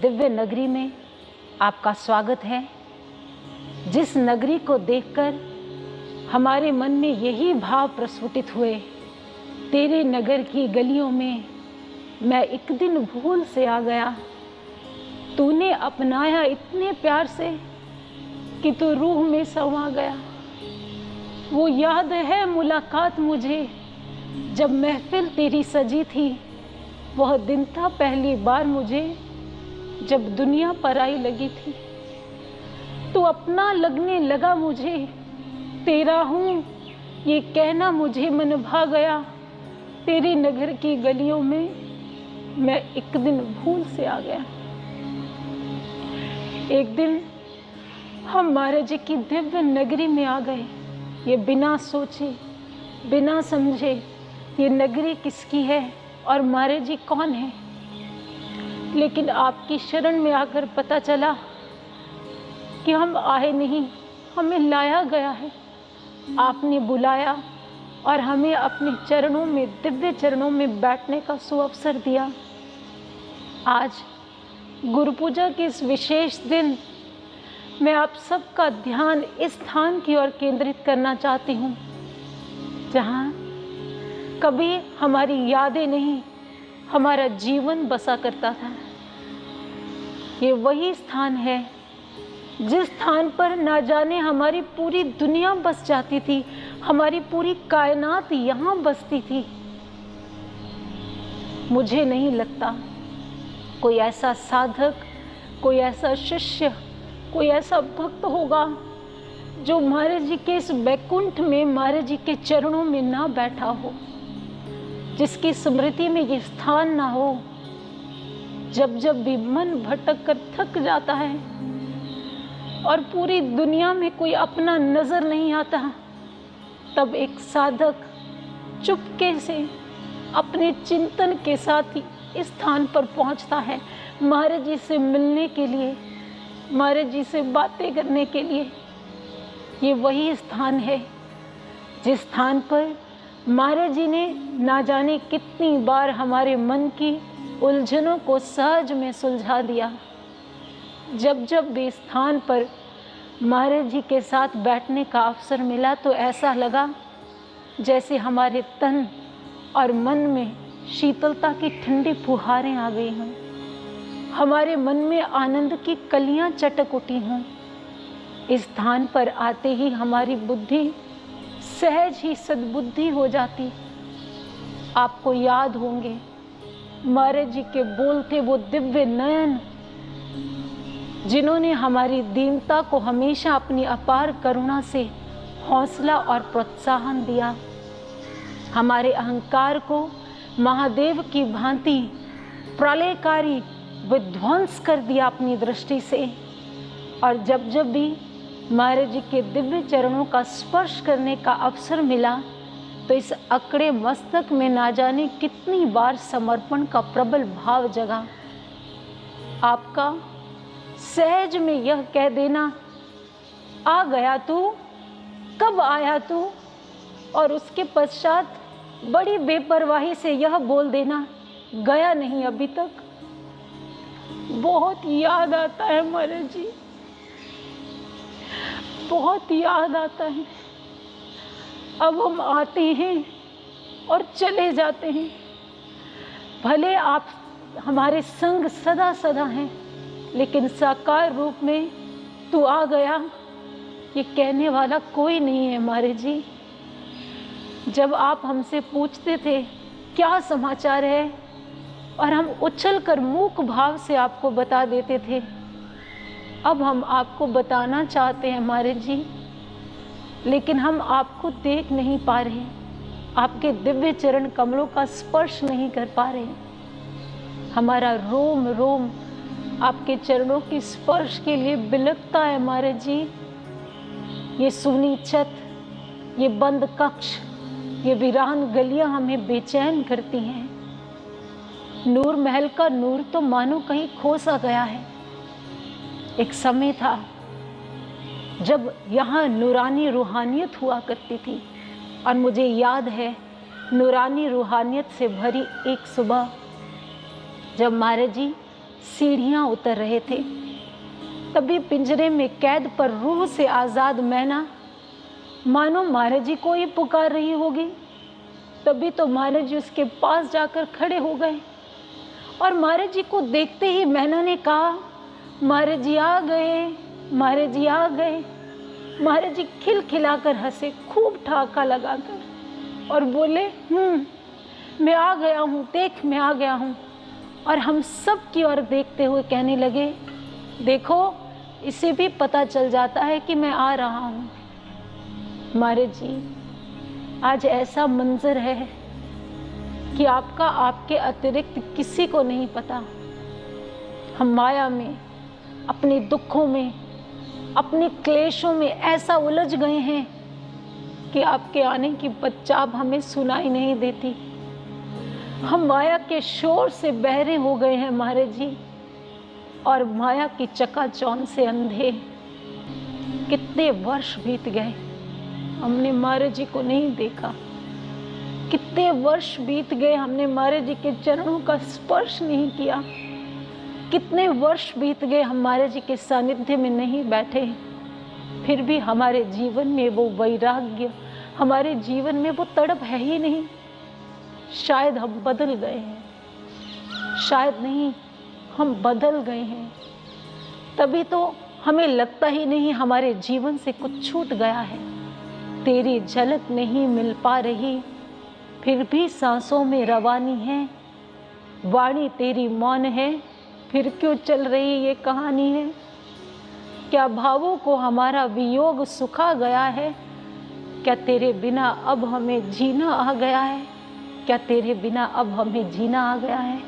दिव्य नगरी में आपका स्वागत है। जिस नगरी को देखकर हमारे मन में यही भाव प्रस्फुटित हुए, तेरे नगर की गलियों में मैं एक दिन भूल से आ गया। तूने अपनाया इतने प्यार से कि तू रूह में समा गया। वो याद है मुलाकात मुझे जब महफिल तेरी सजी थी। वह दिन था पहली बार मुझे जब दुनिया पराई लगी थी। तू अपना लगने लगा मुझे, तेरा हूँ ये कहना मुझे मन भा गया। तेरे नगर की गलियों में मैं एक दिन भूल से आ गया। एक दिन हम महाराज जी की दिव्य नगरी में आ गए, ये बिना सोचे बिना समझे ये नगरी किसकी है और महाराज जी कौन है। लेकिन आपकी शरण में आकर पता चला कि हम आए नहीं, हमें लाया गया है। आपने बुलाया और हमें अपने चरणों में, दिव्य चरणों में बैठने का सुअवसर दिया। आज गुरु पूजा के इस विशेष दिन मैं आप सबका ध्यान इस स्थान की ओर केंद्रित करना चाहती हूँ जहाँ कभी हमारी यादें नहीं, हमारा जीवन बसा करता था। ये वही स्थान है जिस स्थान पर ना जाने हमारी पूरी दुनिया बस जाती थी, हमारी पूरी कायनात यहाँ बसती थी। मुझे नहीं लगता कोई ऐसा साधक, कोई ऐसा शिष्य, कोई ऐसा भक्त होगा जो महाराज जी के इस वैकुंठ में, महाराज जी के चरणों में ना बैठा हो, जिसकी स्मृति में ये स्थान ना हो। जब जब भी मन भटक कर थक जाता है और पूरी दुनिया में कोई अपना नजर नहीं आता, तब एक साधक चुपके से अपने चिंतन के साथ ही इस स्थान पर पहुंचता है, महाराज जी से मिलने के लिए, महाराज जी से बातें करने के लिए। ये वही स्थान है जिस स्थान पर महाराज जी ने ना जाने कितनी बार हमारे मन की उलझनों को सहज में सुलझा दिया। जब जब भी स्थान पर महाराज जी के साथ बैठने का अवसर मिला तो ऐसा लगा जैसे हमारे तन और मन में शीतलता की ठंडी फुहारें आ गई हों, हमारे मन में आनंद की कलियां चटक उठी हों। इस स्थान पर आते ही हमारी बुद्धि सहज ही सद्बुद्धि हो जाती। आपको याद होंगे महाराज जी के बोलते वो दिव्य नयन, जिन्होंने हमारी दीनता को हमेशा अपनी अपार करुणा से हौसला और प्रोत्साहन दिया, हमारे अहंकार को महादेव की भांति प्रलयकारी विध्वंस कर दिया अपनी दृष्टि से। और जब जब भी महाराज जी के दिव्य चरणों का स्पर्श करने का अवसर मिला तो इस अकड़े मस्तक में ना जाने कितनी बार समर्पण का प्रबल भाव जगा। आपका सहज में यह कह देना, आ गया तू, कब आया तू, और उसके पश्चात बड़ी बेपरवाही से यह बोल देना, गया नहीं अभी तक। बहुत याद आता है महाराज जी, बहुत याद आता है। अब हम आते हैं और चले जाते हैं, भले आप हमारे संग सदा सदा हैं, लेकिन साकार रूप में तू आ गया ये कहने वाला कोई नहीं है महाराज जी। जब आप हमसे पूछते थे क्या समाचार है और हम उछल कर मूक भाव से आपको बता देते थे, अब हम आपको बताना चाहते हैं महाराज जी, लेकिन हम आपको देख नहीं पा रहे, आपके दिव्य चरण कमलों का स्पर्श नहीं कर पा रहे। हमारा रोम रोम आपके चरणों के स्पर्श के लिए बिलखता है महाराज जी। ये सूनी छत, ये बंद कक्ष, ये वीरान गलियां हमें बेचैन करती हैं। नूर महल का नूर तो मानो कहीं खो सा गया है। एक समय था जब यहाँ नूरानी रूहानियत हुआ करती थी, और मुझे याद है नूरानी रूहानियत से भरी एक सुबह जब महाराज जी सीढ़ियां उतर रहे थे। तभी पिंजरे में कैद पर रूह से आज़ाद मैना मानो महाराज जी को ही पुकार रही होगी। तभी तो महाराज जी उसके पास जाकर खड़े हो गए और महाराज जी को देखते ही मैना ने कहा, महाराज जी आ गए, महाराज जी आ गए। महाराज जी खिलखिलाकर हंसे, खूब ठहाका लगाकर, और बोले, मैं आ गया हूँ, देख मैं आ गया हूँ। और हम सब की ओर देखते हुए कहने लगे, देखो इसे भी पता चल जाता है कि मैं आ रहा हूँ। महाराज जी आज ऐसा मंजर है कि आपका आपके अतिरिक्त किसी को नहीं पता। हम माया में, अपने दुखों में, अपने क्लेशों में ऐसा उलझ गए हैं कि आपके आने की बच्चाप हमें सुनाई नहीं देती। हम माया के शोर से बहरे हो गए हैं महाराज जी, और माया की चकाचौंध से अंधे। कितने वर्ष बीत गए, हमने महाराज जी को नहीं देखा। कितने वर्ष बीत गए, हमने महाराज जी के चरणों का स्पर्श नहीं किया। कितने वर्ष बीत गए, हम महाराज जी के सानिध्य में नहीं बैठे। फिर भी हमारे जीवन में वो वैराग्य, हमारे जीवन में वो तड़प है ही नहीं। शायद हम बदल गए हैं, शायद नहीं, हम बदल गए हैं। तभी तो हमें लगता ही नहीं हमारे जीवन से कुछ छूट गया है। तेरी झलक नहीं मिल पा रही, फिर भी सांसों में रवानी है। वाणी तेरी मौन है, फिर क्यों चल रही ये कहानी है। क्या भावों को हमारा वियोग सुखा गया है? क्या तेरे बिना अब हमें जीना आ गया है? क्या तेरे बिना अब हमें जीना आ गया है?